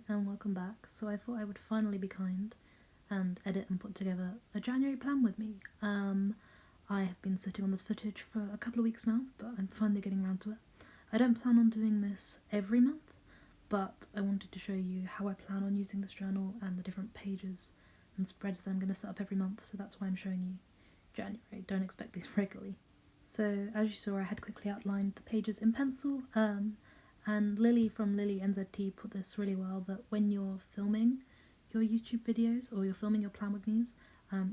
and welcome back. So I thought I would finally be kind and edit and put together a January plan with me. I have been sitting on this footage for a couple of weeks now, but I'm finally getting around to it. I don't plan on doing this every month, but I wanted to show you how I plan on using this journal and the different pages and spreads that I'm going to set up every month, so that's why I'm showing you January. Don't expect these regularly. So as you saw, I had quickly outlined the pages in pencil, and Lily from Lily NZT put this really well, that when you're filming your YouTube videos or you're filming your plan with me's,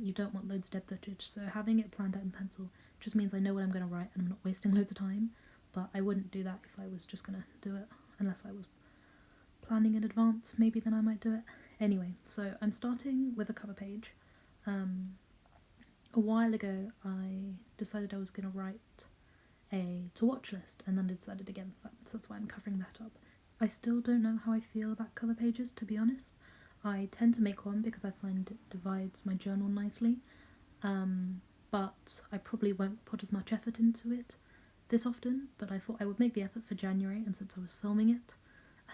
you don't want loads of dead footage. So having it planned out in pencil just means I know what I'm going to write and I'm not wasting loads of time. But I wouldn't do that if I was just going to do it unless I was planning in advance. Maybe then I might do it. Anyway, so I'm starting with a cover page. A while ago I decided I was going to write a to watch list and then I decided against that, so that's why I'm covering that up. I still don't know how I feel about cover pages, to be honest. I tend to make one because I find it divides my journal nicely, but I probably won't put as much effort into it this often, but I thought I would make the effort for January, and since I was filming it,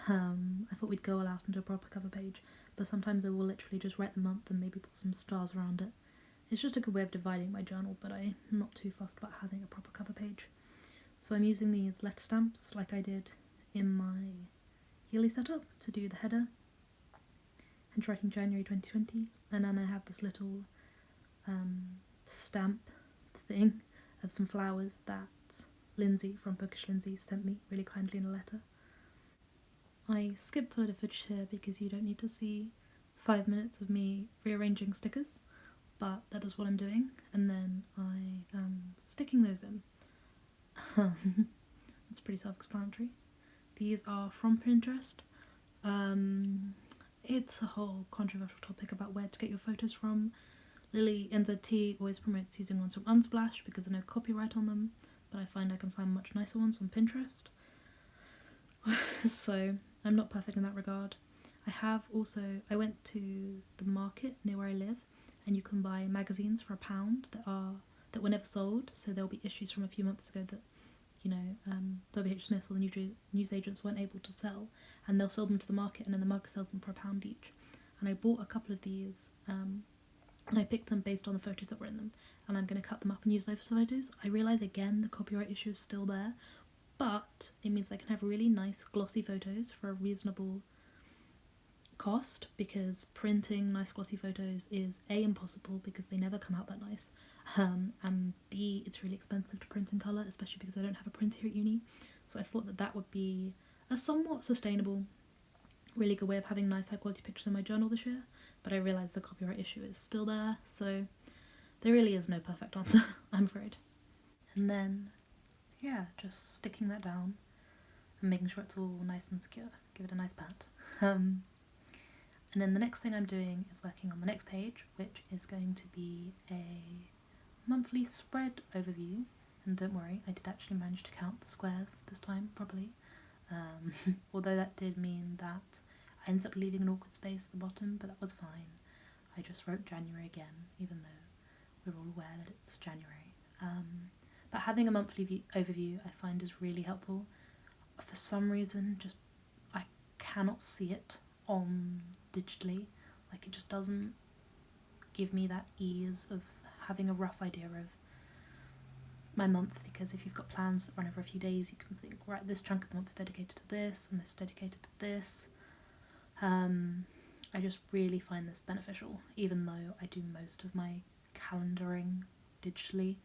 I thought we'd go all out and do a proper cover page, but sometimes I will literally just write the month and maybe put some stars around it. It's just a good way of dividing my journal, but I'm not too fussed about having a proper cover page. So I'm using these letter stamps like I did in my yearly setup to do the header, handwriting January 2020, and then I have this little stamp thing of some flowers that Lindsay from Bookish Lindsay sent me really kindly in a letter. I skipped a lot of footage here because you don't need to see 5 minutes of me rearranging stickers, but that is what I'm doing, and then I am sticking those in. It's pretty self-explanatory. These are from Pinterest. It's a whole controversial topic about where to get your photos from. Lily NZT always promotes using ones from Unsplash because there's no copyright on them, but I find I can find much nicer ones on Pinterest. So I'm not perfect in that regard. I went to the market near where I live, and you can buy magazines for £1 that were never sold, so there'll be issues from a few months ago that, WH Smith or the newsagents weren't able to sell, and they'll sell them to the market, and then the market sells them for £1 each. And I bought a couple of these, and I picked them based on the photos that were in them, and I'm going to cut them up and use those photos. I realise again the copyright issue is still there, but it means I can have really nice glossy photos for a reasonable cost, because printing nice glossy photos is A, impossible because they never come out that nice, and B, it's really expensive to print in colour, especially because I don't have a printer here at uni. So I thought that would be a somewhat sustainable, really good way of having nice high quality pictures in my journal this year, but I realise the copyright issue is still there, so there really is no perfect answer, I'm afraid. And then, yeah, just sticking that down and making sure it's all nice and secure, give it a nice pat. And then the next thing I'm doing is working on the next page, which is going to be a monthly spread overview. And don't worry, I did actually manage to count the squares this time properly, although that did mean that I ended up leaving an awkward space at the bottom, but that was fine. I just wrote January again, even though we're all aware that it's January. But having a monthly overview I find is really helpful. For some reason, I cannot see it on digitally, like it just doesn't give me that ease of having a rough idea of my month, because if you've got plans that run over a few days, you can think, right, this chunk of the month is dedicated to this and this is dedicated to this. I just really find this beneficial, even though I do most of my calendaring digitally.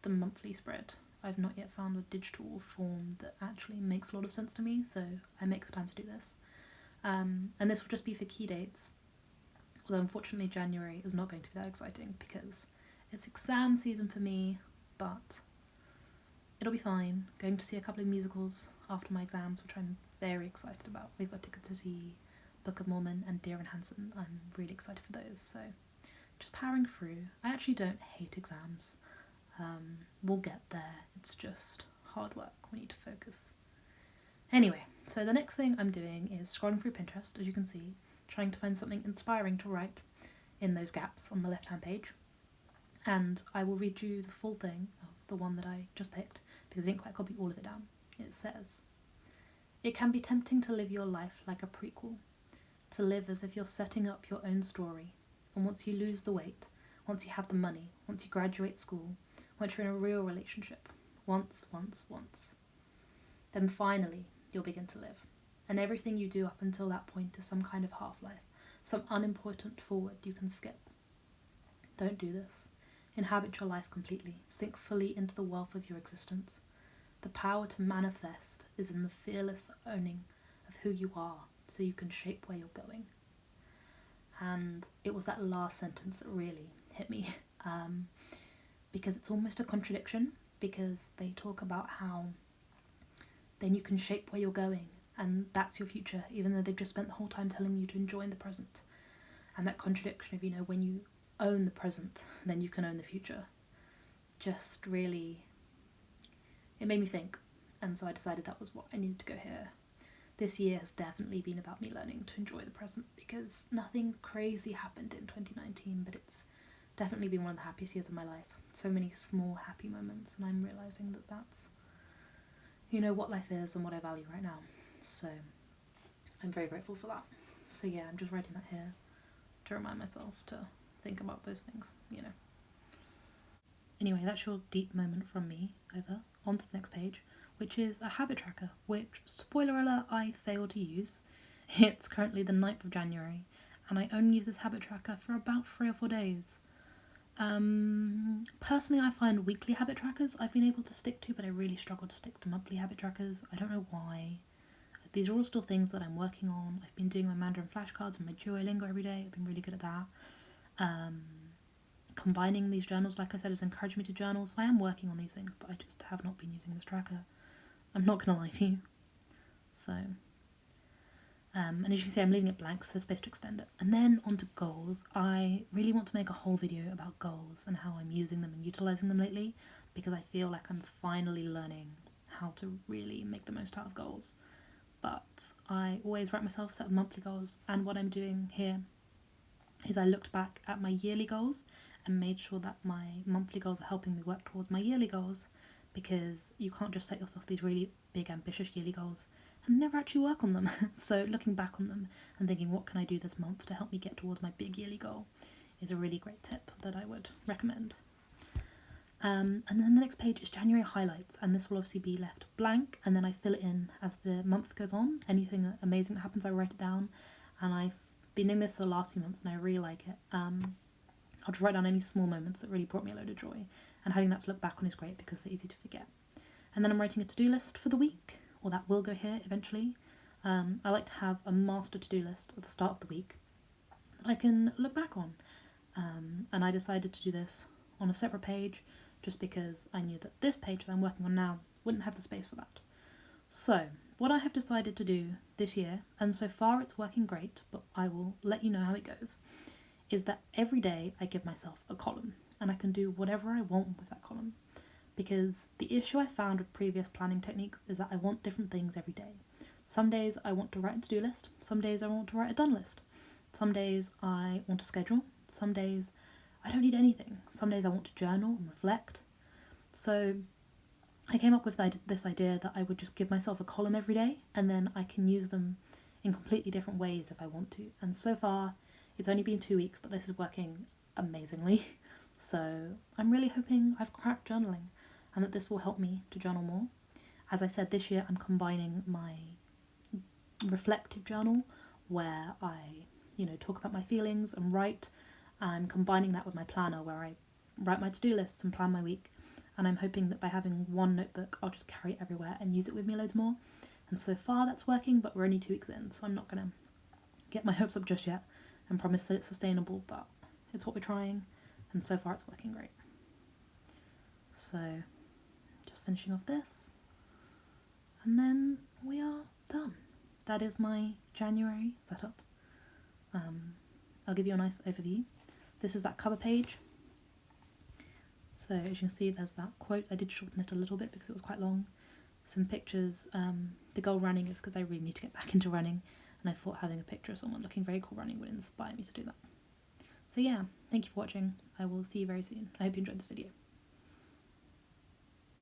The monthly spread, I've not yet found a digital form that actually makes a lot of sense to me, so I make the time to do this. And this will just be for key dates, although unfortunately January is not going to be that exciting because it's exam season for me, but it'll be fine. Going to see a couple of musicals after my exams, which I'm very excited about. We've got tickets to see Book of Mormon and Dear and Hansen. I'm really excited for those, so just powering through. I actually don't hate exams. We'll get there. It's just hard work. We need to focus. Anyway, so the next thing I'm doing is scrolling through Pinterest, as you can see, trying to find something inspiring to write in those gaps on the left-hand page. And I will read you the full thing of the one that I just picked, because I didn't quite copy all of it down. It says, It can be tempting to live your life like a prequel, to live as if you're setting up your own story, and once you lose the weight, once you have the money, once you graduate school, once you're in a real relationship, once, then finally you'll begin to live. And everything you do up until that point is some kind of half-life, some unimportant forward you can skip. Don't do this. Inhabit your life completely. Sink fully into the wealth of your existence. The power to manifest is in the fearless owning of who you are, so you can shape where you're going. And it was that last sentence that really hit me, because it's almost a contradiction, because they talk about how then you can shape where you're going, and that's your future, even though they've just spent the whole time telling you to enjoy the present. And that contradiction of, when you own the present, then you can own the future, just really, it made me think. And so I decided that was what I needed to go here. This year has definitely been about me learning to enjoy the present, because nothing crazy happened in 2019, but it's definitely been one of the happiest years of my life. So many small happy moments, and I'm realising that that's, what life is and what I value right now. So I'm very grateful for that. So yeah, I'm just writing that here to remind myself to think about those things, Anyway, that's your deep moment from me. Over. On to the next page, which is a habit tracker, which, spoiler alert, I failed to use. It's currently the 9th of January, and I only use this habit tracker for about 3 or 4 days. Personally, I find weekly habit trackers I've been able to stick to, but I really struggle to stick to monthly habit trackers. I don't know why. These are all still things that I'm working on. I've been doing my Mandarin flashcards and my Duolingo every day. I've been really good at that. Combining these journals, like I said, has encouraged me to journal, so I am working on these things, but I just have not been using this tracker. I'm not going to lie to you. So, and as you can see, I'm leaving it blank, so there's space to extend it. And then on to goals. I really want to make a whole video about goals and how I'm using them and utilising them lately, because I feel like I'm finally learning how to really make the most out of goals. But I always write myself a set of monthly goals, and what I'm doing here is I looked back at my yearly goals and made sure that my monthly goals are helping me work towards my yearly goals, because you can't just set yourself these really big ambitious yearly goals and never actually work on them. So looking back on them and thinking, what can I do this month to help me get towards my big yearly goal, is a really great tip that I would recommend. And then the next page is January highlights, and this will obviously be left blank, and then I fill it in as the month goes on. Anything amazing that happens, I write it down, and I've been doing this for the last few months and I really like it. I'll just write down any small moments that really brought me a load of joy, and having that to look back on is great because they're easy to forget. And then I'm writing a to-do list for the week, or that will go here eventually. I like to have a master to-do list at the start of the week that I can look back on, and I decided to do this on a separate page just because I knew that this page that I'm working on now wouldn't have the space for that. So what I have decided to do this year, and so far it's working great, but I will let you know how it goes, is that every day I give myself a column, and I can do whatever I want with that column. Because the issue I found with previous planning techniques is that I want different things every day. Some days I want to write a to-do list, some days I want to write a done list, some days I want to schedule, some days I don't need anything, some days I want to journal and reflect. So I came up with this idea that I would just give myself a column every day, and then I can use them in completely different ways if I want to. And so far it's only been 2 weeks, but this is working amazingly. So I'm really hoping I've cracked journaling and that this will help me to journal more. As I said, this year I'm combining my reflective journal where I, talk about my feelings and write. I'm combining that with my planner where I write my to-do lists and plan my week. And I'm hoping that by having one notebook, I'll just carry it everywhere and use it with me loads more. And so far that's working, but we're only 2 weeks in, so I'm not going to get my hopes up just yet and promise that it's sustainable, but it's what we're trying, and so far it's working great. So just finishing off this, and then we are done. That is my January setup. I'll give you a nice overview. This is that cover page. So as you can see, there's that quote. I did shorten it a little bit because it was quite long. Some pictures. The goal running is because I really need to get back into running, and I thought having a picture of someone looking very cool running would inspire me to do that. So yeah, thank you for watching. I will see you very soon. I hope you enjoyed this video.